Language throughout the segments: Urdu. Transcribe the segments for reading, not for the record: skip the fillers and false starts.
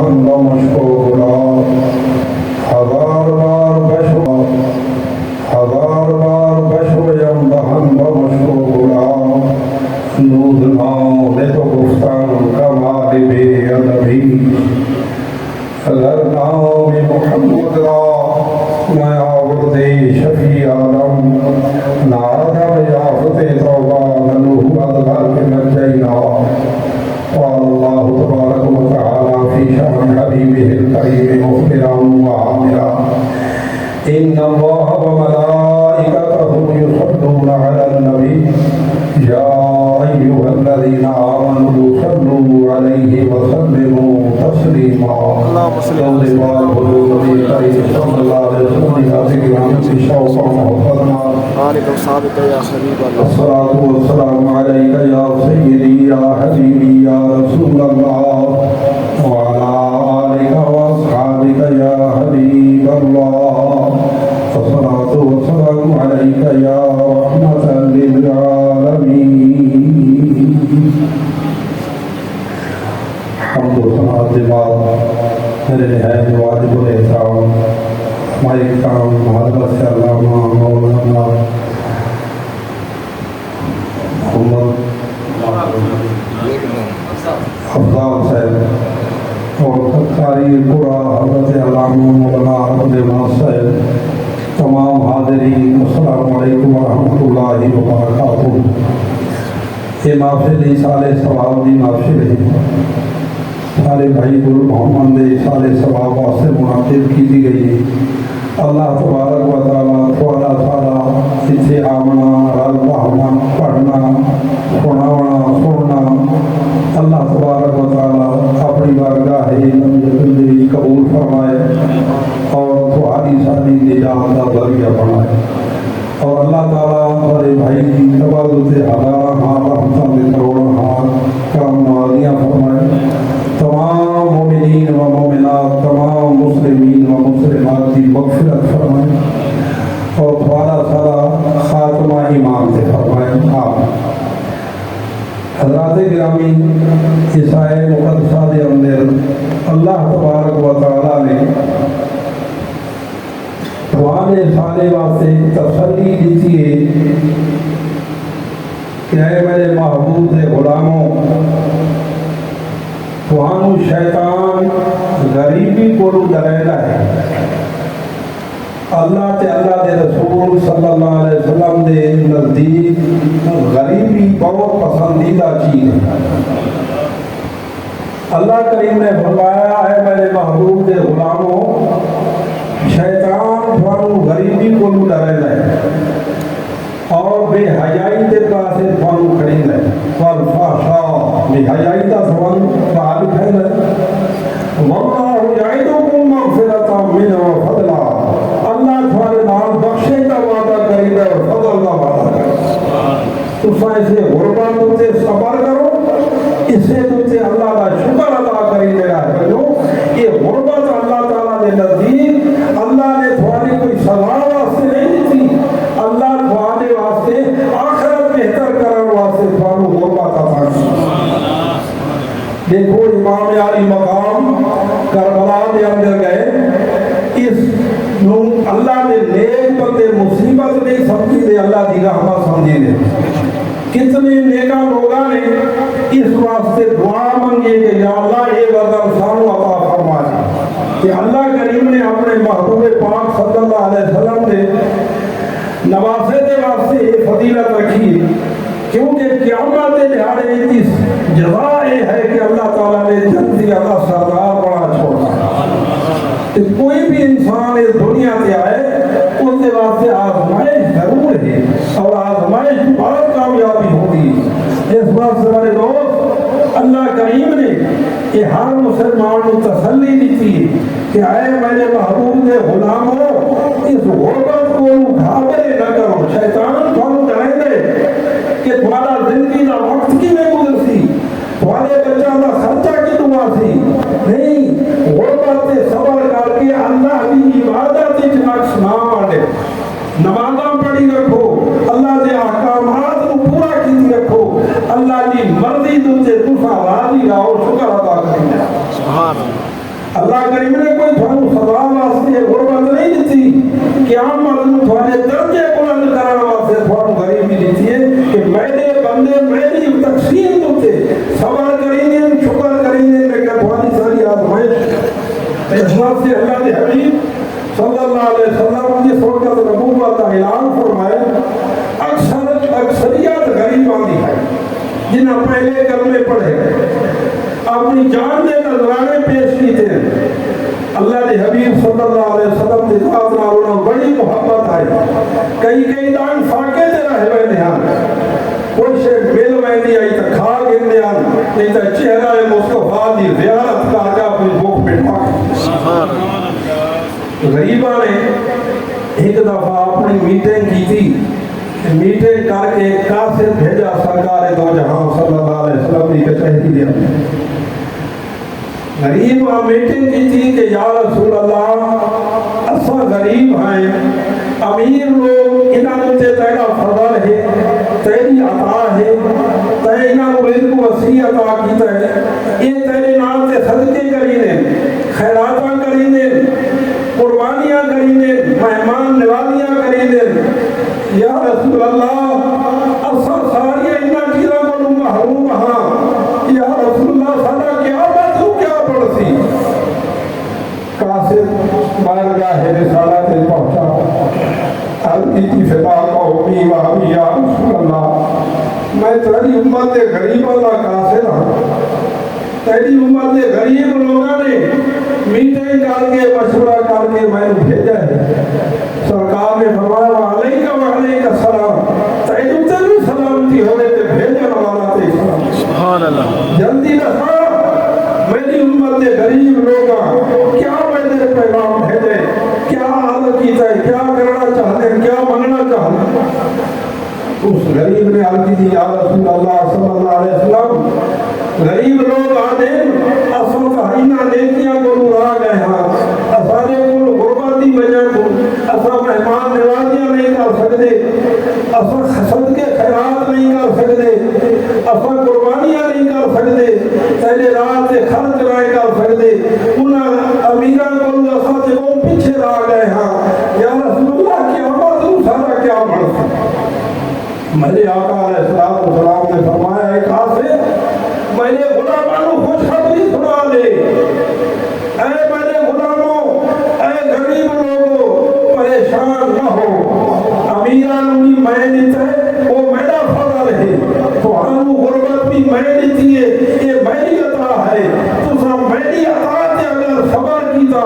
الحمد مشكورا ہزار بار بشویم بحمد مشکورا نود نام تو گفتن کمال بے ادبی اگر نام محمد را میں آورد شفیع عالم نادم یافت توبہ نلوح ادھر کے نجینا قال الله تبارك وتعالى في شأن حبيبه الكريم مخبرا وعاملا إن الله وملائكته يصلون على النبي يا أيها الذين آمنوا صلوا عليه وسلموا تسليما اللهم صل على سيدنا الصلاة والسلام عليك يا سيدي يا حبيبي يا رسول الله وعلى آلك وأصحابك يا حبيب الله الصلاة والسلام عليك يا رحمة للعالمين حمد و ثنا کے بعد میرے نہایت واجب الاحترام ہمارے کرام حضرت علامہ مولانا محمد افضال صاحب اور قاری پورا حضرت علامہ مولانا عبد الناصر صاحب تمام حاضرین السلام علیکم ورحمۃ اللہ وبرکاتہ یہ محفل سال ثواب دی محفل ہے سارے بھائی گل محمد دے سارے ثواب واسطے منعقد کی گئی ہے اللہ تبارک و تعالیٰ تھوڑا تھوڑا اتنے آمنا رل بہنا پڑھنا سننا اللہ تبارک و تعالیٰ اپنی بارگاہ زندگی قبول فرمائے اور تمہاری ساری نجات کا ذریعہ بنائے اور اللہ تعالیٰ ہمارے بھائی کی تبادل سے ہزارہ ہاں رحمتوں میں کروڑوں ہاں کرم نوازیاں فرمائے تمام مومنین و مومنات تمام مسلمین و مسلمات کی مغفرت فرمائے اور تمہارا سارا خاتمہ ایمان سے فرمائے آمین حضرات گرامی عیسائی مقدسہ دے اندر اللہ تبارک و تعالیٰ نے تمہارے سارے واسطے تسلی دیتی ہے کہ اے میرے محبوب دے غلاموں تمہانوں شیطان غریبی کو ڈرائنا ہے اللہ تے اللہ دے رسول صلی اللہ علیہ وسلم دے نزدیک غریبی بہت پسندیدہ چیز ہے اللہ کریم نے فرمایا ہے میرے محبوب دے غلاموں شیطان تمہانوں غریبی کو ڈرائنا ہے اور بے حیائی کے پاسے تمہانوں کھڑینا ہے والفحشاء بے حیائی کا تمہانوں کہا کھڑینا ہے واللہ یعدکم مغفرۃ منہ وفضلا اللہ تمہارے نام بخشے کا وعدہ کرے گا اور فضل کا وعدہ کرے گا تو اسے غربت سے صبر کرو اس سے تجھے اللہ کا شکر ادا کرے گا یہ غربت اللہ تعالیٰ نے نزدیک اللہ نے تمہاری کوئی سزا واسطے نہیں دیتی اللہ تمہارے واسطے آخرت بہتر کرنے واسطے تمہاروں غربت عطا کی دیکھو امام علی مقام کربلا کے اندر گئے اس اللہ نے نیک بندے مصیبت نہیں سمجھی دے اللہ دی رحمت سمجھی دے کتنے نیکا لوگوں نے اس واسطے دعا منگی کہ یا اللہ یہ وزن سانو عطا فرما دے کہ اللہ کریم نے اپنے محبوب پاک صلی اللہ علیہ وسلم نے نوازے دے واسطے یہ فضیلت رکھی کیونکہ قیامت دہاڑے اس جزا یہ ہے کہ اللہ تعالیٰ نے جنتی عطا سردار بڑا چھوڑا کہ کوئی بھی انسان اس دنیا سے آئے اس کے واسطے آزمائش ضرور ہے اور آزمائش بہت کامیابی ہوگی اس بات سے ہمارے دوست اللہ کریم نے کہ ہر مسلمان کو تسلی دیتی کہ اے میرے محبوب دے غلاموں اس غربت کو گھابرے نہ کرو شیطان تھانوں ڈرائیں دے کہ تمہارا زندگی کا وقت کی میں گزر سی تمہارے بچہ کا خرچہ کی دعا سی نہیں غربت سے صبر کر کے اللہ کی عبادت نقص نہ آنے نمازاں پڑھی رکھو اللہ دے احکامات کو پورا کی رکھو اللہ کی مرضی تجھے تسا راضی رہو شکر ادا کریں سبحان اللہ اللہ کریم نے کوئی تھانو سزا واسطے غربت نہیں دیتی، قیامت میں تھوڑے درجے بلند کرانے واسطے تھوڑا غریبی دیتی ہے کہ میرے بندے میری تقسیم ہوتے صبر کریں گے، شکر کریں گے، لیکن تھوڑی ساری آزمائش اس واسطے اللہ کے حبیب صلی اللہ علیہ وسلم جس وقت نبوت کا اعلان فرمائے اکثریت غریباں دی ہے جنہاں پہلے کلمے پڑھے اپنی جان دے نذرانے پیش کی تھے، اللہ کے حبیب صلی اللہ علیہ وسلم کی ذات نال انہاں بڑی محبت آئی، کئی دان فاقے تے رہ ویندے ہن، کوئی شے مل ویندی آئی تے کھا گندے ہن، نہیں تے چہرہ مصطفیٰ دی زیارت کر کے اپنی بھوک مٹا کے۔ غریباں نے ایک دفعہ اپنی میٹنگ کی تھی، میٹنگ کر کے قاصد بھیجا سرکار دو جہاں صلی اللہ علیہ وسلم کی کچہری دیا، غریب میٹنگ کی تھی کہ یا رسول اللہ اساں غریب ہیں، امیر لوگ انہاں تے تیرا فضل ہے، تیری عطا ہے، تے انہاں کو رزق وسیع عطا کیتا ہے، یہ تیرے نام تے صدقے کرینے، خیراتاں کرینے، قربانیاں کرینے، مہمان نوازیاں کرینے، یا رسول اللہ اساں ساری انہاں چیزاں کو محروم ہاں، یا رسول اللہ ساڈا کیا پڑسی۔ قاصد بارگاہ رسالت پہنچا، عرض کی فدا قومی وحبی یا رسول اللہ، میں تیری امت غریب اللہ قاصد ہوں، تیری امت غریب لوگوں نے میٹنگ کر کے مشورہ کر کے میں نے بھیجا ہے، سرکار نے فرمایا وعلیکم وعلیکم السلام، تیری بھی سلامتی ہونے تے بھیجنے والا تے سلام، سبحان اللہ، جلدی رسا میری امت غریب لوگاں کیا میں تیرے پیغام بھیجے، کیا عرض کیتا ہے، کیا کرنا چاہتے ہیں، کیا منگنا چاہتے ہیں۔ اس غریب نے عرض کی یا رسول اللہ صلی اللہ علیہ وسلم، غریب لوگ آنے اصل کہینا نیکیاں کو نورا گئے ہیں، اسانے کو غربت دی وجہ کو اسا مہمان نوازیاں نہیں کر سکتے، اسا صدقے خیرات نہیں کر سکتے، اسا قربانیاں نہیں کر سکتے، تیرے راہ سے خرچ نہیں کر سکتے، انہاں امیران کو اسا سے وہ پیچھے رہ گئے ہیں، یا رسول اللہ قیامت تو سارا کیا بڑھ سکتا۔ میرے آقا علیہ السلام نے فرمایا ہے قاصد میرے غلاموں خوشخبری سنا دے، اے میرے غلاموں، اے غریب لوگوں پریشان نہ ہو، امیران بھی میں دیتا ہے وہ میرا فضل ہے، تو ہم غربت بھی میں دیتی ہے یہ میری عطا ہے، تو سب میری عطا تے اگر صبر کیتا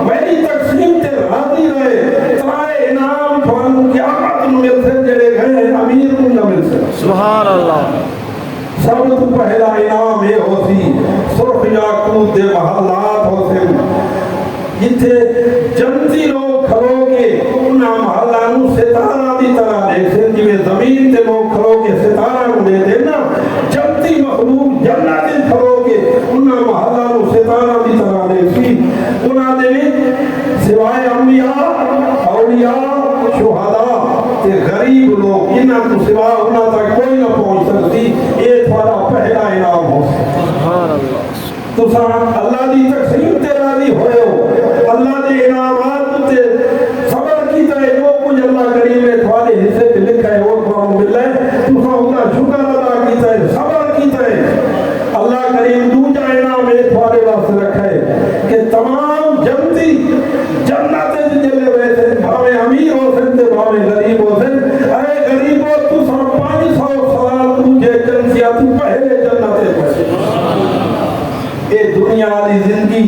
میری تقسیم تے راضی رہے ترائے انعام تو قیامت مل سے جڑے گئے امیر کو نہ مل سے، سبحان اللہ۔ سب تو پہلا انعام یہ ہو سی سرخ یاقوت دے محلات ہو سے، جتھے جنتی لوگ کھلو کے انہاں محلانوں ستارہ دی طرح دیکھ سن، جویں زمین تے لوگ کھلو کے ستارہ کو دے دینا، جنتی مخلوق جنت کھلو کے انہاں محلانوں ستارہ دی طرح دیکھ سی، انہاں دے سوائے انبیاء اولیاء شہداء تے غریب لوگ انہاں تو سوا انہاں تک کوئی نہ پہنچ سکتی، یہ تھوڑا پہلا انعام ہو سکتا۔ تو اللہ دی تقسیم تے راضی ہوئے ہو، اللہ دے انعامات تے صبر کیتا ہے، وہ کچھ اللہ کریم نے تھوڑے حصے پہ لکھا ہے وہ قوم مل ہے، تو اللہ شکر ادا کیتا ہے، صبر کیتا ہے، اللہ کریم دوجا انعام ہے تھوڑے واسطے رکھا ہے کہ تمام جنتی جنت جلے ہوئے تھے، بھاوے امیر ہو سکتے بھاوے غریب ہو سکتے، اے غریبوں تو سب 500 سال تجھے جنسیا تو پہلے جنت پہلے، اے دنیا دی زندگی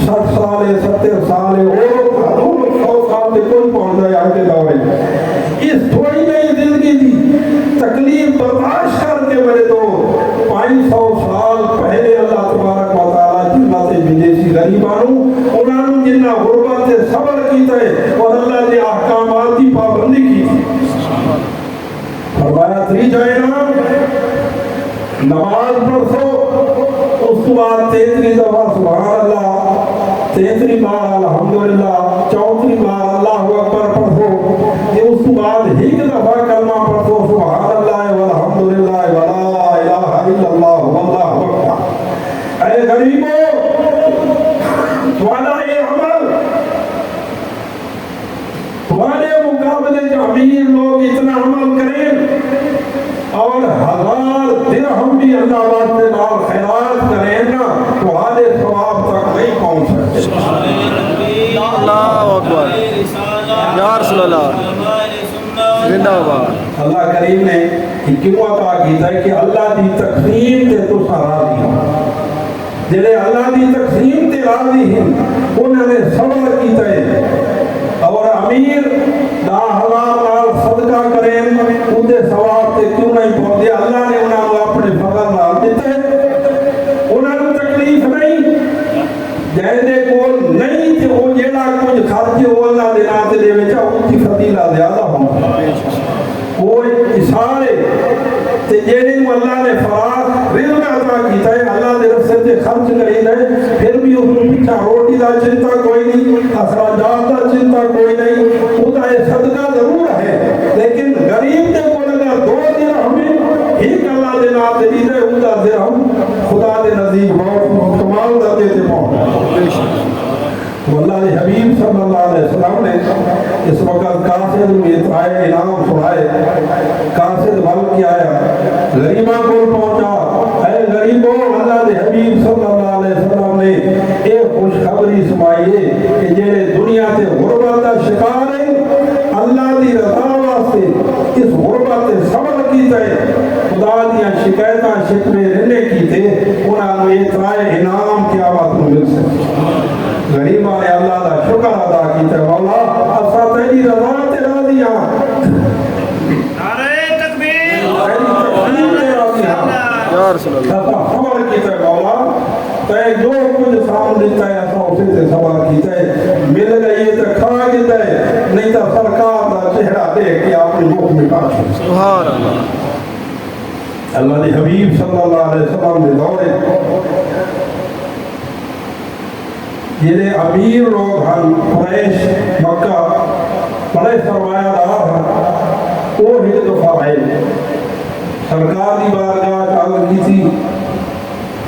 60 سال 70 سال اور 100 سال تے کوئی پہنچ جائے آگے دعوے، اس تھوڑی نئی زندگی دی تکلیف برداشت کر کے میرے تو 500 سال پہلے اللہ تبارک و تعالی جنت بھیجے سی غریبانوں، انہوں جنہ غربت سے صبر کیتا ہے اور اللہ کے احکامات کی پابندی کی تھی۔ فرمایا تیجا انعام نماز پڑھو، اس کے بعد 33 دفعہ سبحان اللہ، 33 بار الحمدللہ، 34 بار اللہ اکبر پڑھو، یہ اس کے بعد ایک دفعہ کلمہ پڑھو سبحان اللہ والحمدللہ ولا الہ الا اللہ واللہ اکبر۔ اے غریبوں والا یہ عمل تمہارے مقابلے جو امیر لوگ اتنا عمل کریں اور 1000 درہم بھی اللہ واسطے نال خیرات کریں نا تو آدھے ثواب تک نہیں پہنچ سکتے. اللہ اکبر یا رسول اللہ زندہ باد. اللہ کریم نے حکمت عطا کیتا ہے کہ اللہ دی تقسیم تے تو راضی ہو. جڑے اللہ دی تقسیم تے راضی ہیں انہوں نے صبر کیتا ہے اور امیر 10,000 نال صدقہ کریں اودے ثواب تے کیوں نہیں پہنچے. اللہ نے انہاں کو اپنے فضل نال دتا ہے. انہاں کو تکلیف نہیں جہدے کول نہیں تے او جیڑا کچھ خرچ ہو اللہ دے نام تے دے وچ اس دی فضیلت زیادہ ہوندی. کوئی سارے تے جیڑے کو اللہ نے فراغ رزق عطا کیتا ہے اللہ دے راستے تے خرچ کریں ہے پھر بھی اس کو پیچھے روٹی دا چنتا کوئی نہیں اخراجات دا چنتا کوئی نہیں. خدا یہ صدقہ ضرور ہے لیکن غریب دے کول اگر 2 درہم ایک اللہ دے نام تے دیندے اوندا درہم خدا دے نزدیک بہت کمال درجے تے پہنچ. تو اللہ کے حبیب صلی اللہ علیہ وسلم نے اس وقت قاصد میں اترائے انعام سنائے. قاصد بل کے آیا غریبہ کو پہنچا. اے غریبوں اللہ کے حبیب صلی اللہ علیہ وسلم نے ایک خوشخبری سنائی ہے کہ جڑے دنیا سے غربت کا شکار ہے اللہ کی رضا واسطے اس غربت سے صبر کیتا ہے خدا دیا شکایتاں شکوے رہنے کیتے انہوں نے اترائے انعام کی آواز میں مل سکتے. غریبہ نے اللہ کا شکر ادا کیتا ہے مولا اسا تیری رضا تے راضی ہاں. نعرہ تکبیر یا رسول اللہ. صبر کیتا ہے مولا تے جو کچھ سامنے دیتا ہے اسا اسے سے صبر کیتا ہے. مل گئی تے کھا کیتا ہے نہیں تو سرکار دا چہرہ دیکھ کے اپنی منہ مٹا چھوڑ. سبحان اللہ. اللہ کے حبیب صلی اللہ علیہ وسلم نے دورے جنہیں امیر لوگ ہیں قریش مکہ بڑے سرمایہ دار ہیں وہ ایک دفعہ آئے سرکار کی بارگاہ عرض کی تھی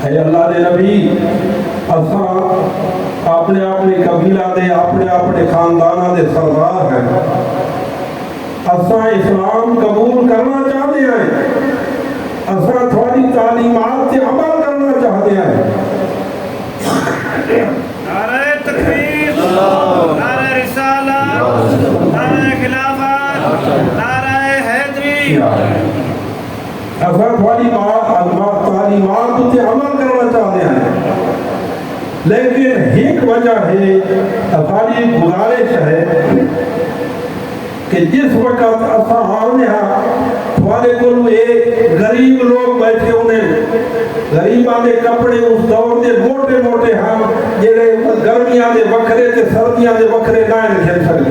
اے اللہ دے نبی اساں اپنے اپنے قبیلہ دے اپنے خاندانہ دے سردار ہیں اساں اسلام قبول کرنا چاہتے ہیں اساں تھوڑی تعلیمات سے عمل کرنا چاہتے ہیں. نعرہ تکبیر نعرہ رسالہ نعرہ خلافت نعرہ حیدری. اساں تھوڑی تعلیمات سے عمل کرنا چاہتے ہیں لیکن ایک وجہ ہے ہماری گزارش ہے کہ جس وقت اساں آنے ہاں تھوڑے کو ایک غریب لوگ بیٹھے انہیں غریباں دے کپڑے اس دور دے موٹے موٹے ہاں جڑے گرمیاں دے وکھرے تے سردیاں دے وکھرے نہ کھل سکتے.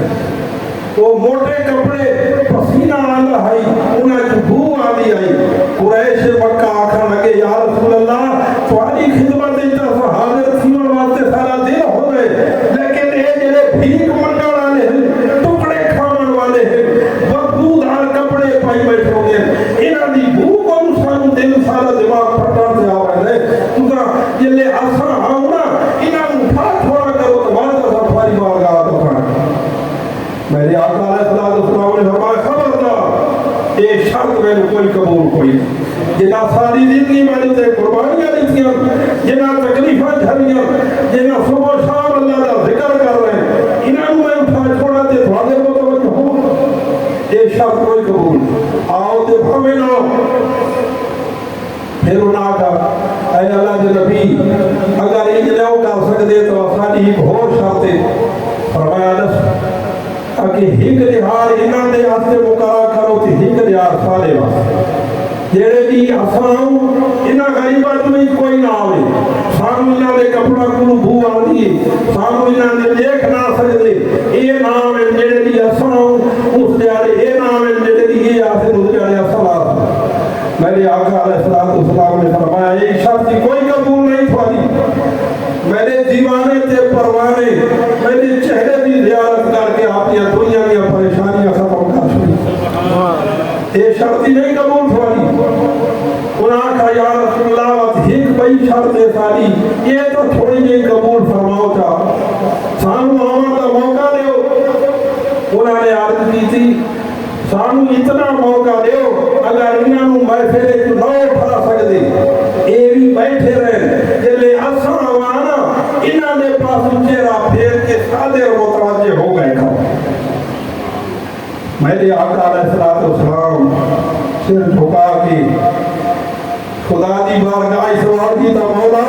تو موٹے کپڑے پسینہ آندا ہے انہاں کی بو آندی ہے. قریش مکہ آکھن لگے یا رسول اللہ تھوڑی خدمت وچ تو حاضر تھیون واسطے سارا دن ہو گئے لیکن اے جڑے بھیک منگن والے ہیں ٹکڑے کھاون والے ہیں بدبودار کپڑے پائی بیٹھے ہوندے انہاں دی بو کو سانو دل سارا دماغ پھٹن تے آوے ہے. تساں جلے اساں آؤ نا انہاں نوں اٹھا چھوڑا کرو تو بعد سفاری بارگاہ تو میرے آقا علیہ السلام نے فرمایا خبردار ایک شرط میں کوئی قبول کوئی جنا ساری زندگی میں تے قربانیاں دیتیاں جنا تکلیفاں جھلیاں جنا صبح شام اللہ کا ذکر کر رہے ہیں انہاں میں اٹھا چھوڑا تے تھوڑے کو توجہ ہو ایک شرط کوئی قبول آؤ تے بھویں نہ پھر انہاں کا اے اللہ کے نبی اگر یہ نہ کر سکتے تو ساری ایک اور شرط فرمایا دس کہ ہک دہار انہاں دے آستے مقرر کرو تے ہک دہار سالے واسطے جڑے بھی اساں انہاں غریباں میں کوئی نہ آوے سانو انہاں دے کپڑا کو بو آندی سانو انہاں دے دیکھ نہ سکدے اے نام ہے جڑے بھی اساں اس دیارے اے نام ہے جڑے بھی یہ آسے اس دیارے اسلام. میرے آقا علیہ السلام نے فرمایا ایک شخص کی کوئی قبول نہیں تھوڑی میرے دیوانے تے پروانے میرے چہرے کی زیارت کر کے آپ کی دنیا کی پریشانیاں ختم کر چھوڑی. یہ شرط ہی نہیں قبول تھوڑی انہاں کا یا رسول اللہ ہک بئی شرط ہے ساری یہ تو تھوڑی جی قبول فرماؤ چاہ سانو اتنا موقع دیو اگر انہاں نوں محفل وچ نہ اٹھا سکدے اے بھی بیٹھے رہن جلے اساں آوانا انہاں دے پاس چہرہ پھیر کے سادے اور متوجہ ہو گئے کھا میرے آقا علیہ السلام سر جھکا کے خدا دی بارگاہ سوال کی تا مولا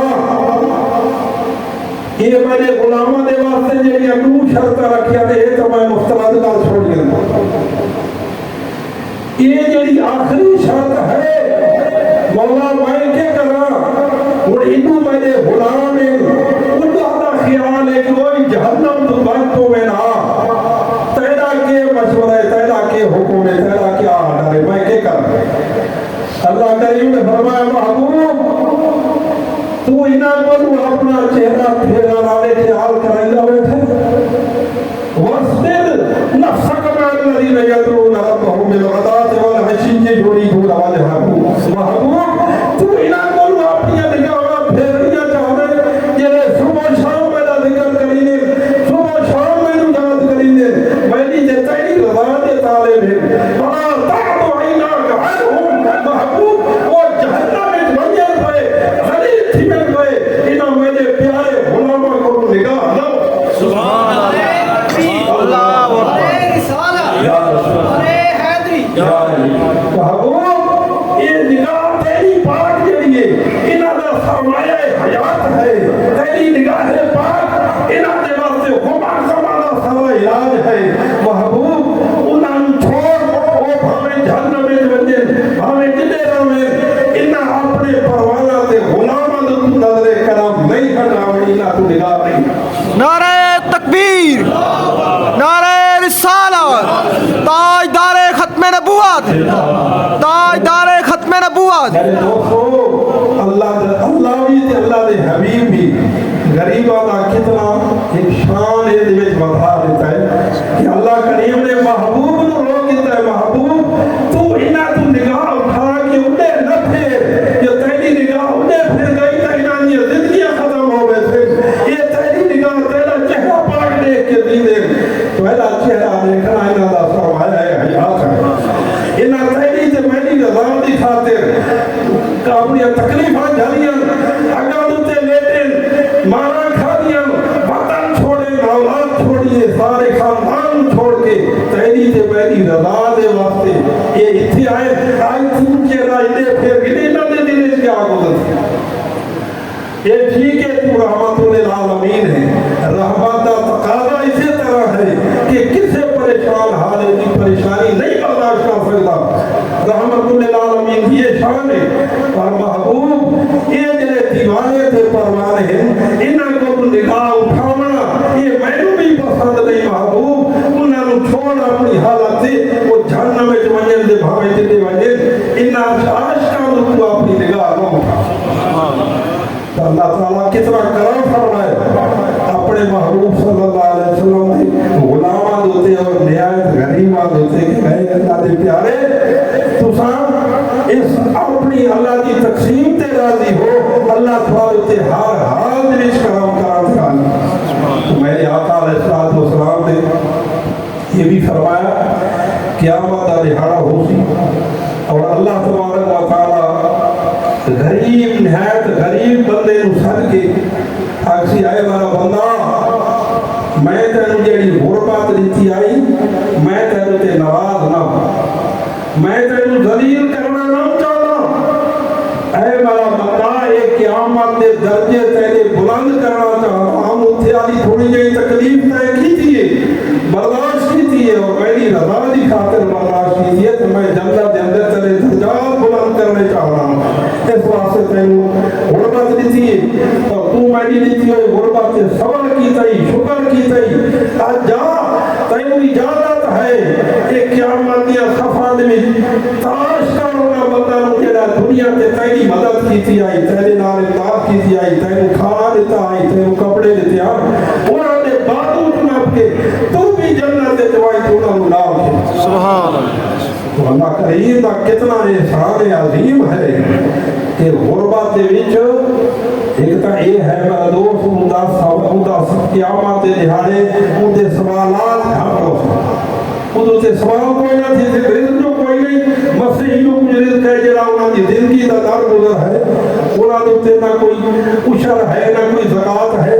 یہ میرے غلامہ دے واسطے جڑی اگوں شرط رکھیا تے اے تے میں مستند کر چھوڑ گیا یہ جڑی آخری شرط ہے مولا میں کیا کراں ہن اینو میرے غلام نے خدا دا خیال ہے کہ کوئی جہنم تو بچ تو میں نہ تیرا کے مشورہ تیرا کے حکم ہے تیرا کیا آرڈر ہے میں کیا کراں اللہ کریم نے فرمایا محبوب تو انہاں کو اپنا چہرہ پھیرا والے خیال کرائیں گا بیٹھے وَاسْبِرْ نَفْسَكَ مَعَ الَّذِينَ يَدْعُونَ رَبَّهُم بِالْغَدَاةِ وَالْعَشِيِّ يُرِيدُونَ وَجْهَهُ محبوب تو انہاں کو اپنی نگاہ پھیرنا چاہتے جڑے صبح شام میرا ذکر کریں صبح شام میں یاد کریں میری تے تیری رضا دے طالب ہیں وَلَا تَعْدُ عَيْنَاكَ عَنْهُمْ محبوب وہ جہنم میں منجر پہ غریب تھمن پہ انہاں میرے پیارے غلاموں کو نگاہ لو سبحان اللہ یا رسول یا محبوب یہ نگاہ تیری پاک جڑی ہے انہاں دا سرمایہ حیات ہے تیری نگاہ پاک انہاں دے واسطے غبار زمانہ سوا علاج ہے محبوب انہاں نوں چھوڑ او بھاویں جہنم وچ ونجن بھاویں کتے رہن انہاں اپنے پروانہ تے غلاماں دے نظر کرم نہیں ہٹاویں انہاں تو نگاہ نہیں نعرہ تکبیر نعرہ رسالت تاجدار ختم نبوت تاجدار ختم نبوت میرے دوستو اللہ بھی تے اللہ دے حبیب بھی غریباں دا کتنا ایک شان ہے دے وچ بڑھا دیتا ہے کہ اللہ کریم نے محبوب نو روک دیتا ہے محبوب تو انہاں تو نگاہ اٹھا کے اڑے نہ پھر یہ تیری نگاہ اڑے پھر گئی تے انہاں دی زندگیاں ختم ہو گئے یہ تیری نگاہ تیرا چہرہ پاک دیکھ کے دی دے پہلا چہرہ دیکھنا انہاں دا سرمایہ ہے حیات ہے انہاں تیری تے میری رضا دی خاطر اپنی تکلیفاں جھلیاں اگاں تے لیٹن مارا کھا دیا وطن چھوڑے اولاد چھوڑیے سارے خاندان چھوڑ کے تیری تے میری رضا دے واسطے یہ اتھے آئے آئی تم چہرہ انہیں پھر گنے نہ دے دینے کیا گزر یہ ٹھیک ہے تو رحمت للعالمین ہے رحمت دا تقاضا اسی طرح ہے کہ کسے پریشان حال کی پریشانی نہیں برداشت کر سکتا رحمت للعالمین کی یہ شان ہے اور محبوب یہ جنہیں دیوانے تھے پروانے ہیں انہاں کو نگاہ اٹھاونا یہ میں بھی پسند نہیں محبوب انہاں نو چھوڑ اپنی حالت سے وہ جہنم میں ونجن دے بھاوے جتے ونجن انہاں عاشقاں نو اپنی نگاہ نہ اٹھا اللہ تعالیٰ کتنا کرم فرمائے اپنے محبوب صلی اللہ علیہ وسلم نے غلامہ دوتے اور نہایت غریبہ دوتے کہ اے اللہ دے پیارے تو سام اس اپنی اللہ کی تقسیم تے راضی ہو اللہ تعالیٰ تے ہر حال دنش کرم تو میرے آقا علیہ السلام نے یہ بھی فرمایا قیامت دا دہاڑا ہو سی اور اللہ تبارک و تعالیٰ غریب نہایت غریب بندے نو سد کے آکسی آئے والا بندہ میں تینو جیڑی غربت دیتی آئی میں تینو تے نواز نہ میں تینو ذلیل کرنا نہ چاہتا اے والا بندہ ایک قیامت دے درجے تیرے بلند کرنا چاہتا ہم اتھے آلی تھوڑی جائی تکلیف تے کی تھیے برداشت کی تھیے اور میری رضا دی خاطر برداشت کی تھیے تو میں جنت دے اندر تیرے درجات بلند کرنے چاہ رہا ہوں اس واسطے تینو غربت دیتی ہے اور تو میری دیتی ہوئی غربت سے صبر کی تئی شکر کی تئی آج جا تینو اجازت ہے کہ قیامت دیا صفحہ میں تاش کا ہونا بندہ نو جڑا دنیا تے تیری مدد کی تھی آئی تیرے نال امداد کی تھی آئی تینو کھانا دیتا آئی تینو کپڑے دیتے آئی انہاں نے باطل نپ کے تو بھی جنت دے دوائی تو نہ نام کے سبحان اللہ تو اللہ کریم دا کتنا احسان عظیم ہے کہ غربت دے وچ ایک تا یہ ہے میرا دوست اوندا قیامت دے دہاڑے اون دے سوالات ہم کرو ਉਦੋਂ ਤੇ ਸਵਾਲ ਕੋਈ ਨਾ ਸੀ ਰਿਜ਼ਕ ਜੋ ਕੋਈ ਨਹੀਂ ਮਸੀਹ ਨੂੰ ਕੁਝ ਰਿਜ਼ਕ ਹੈ ਜਿਹੜਾ ਉਹਨਾਂ ਦੀ ਜ਼ਿੰਦਗੀ ਦਾ ਦਰ ਗੁਜ਼ਰ ਹੈ ਉਹਨਾਂ ਦੇ ਉੱਤੇ ਨਾ ਕੋਈ ਉਸ਼ਰ ਹੈ ਨਾ ਕੋਈ ਜ਼ਕਾਤ ਹੈ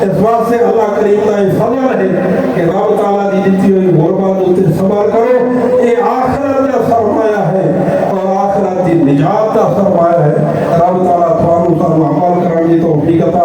ਇਸ ਵਾਸਤੇ ਅੱਲਾਹ ਕਰੀਮ ਦਾ ਇਹ ਫਜ਼ਲ ਹੈ ਕਿ ਰੱਬ ਤਾਲਾ ਦੀ ਦਿੱਤੀ ਹੋਈ ਗੁਰਬਾਨ ਉੱਤੇ ਸਬਰ ਕਰੋ ਇਹ ਆਖਰਤ ਦਾ ਸਰਮਾਇਆ ਹੈ ਔਰ ਆਖਰਤ ਦੀ ਨਿਜਾਤ ਦਾ ਸਰਮਾਇਆ ਹੈ ਰੱਬ ਤਾਲਾ ਤੁਹਾਨੂੰ ਸਾਨੂੰ ਅਮਲ ਕਰਨ ਦੀ ਤੌਫੀਕ عطا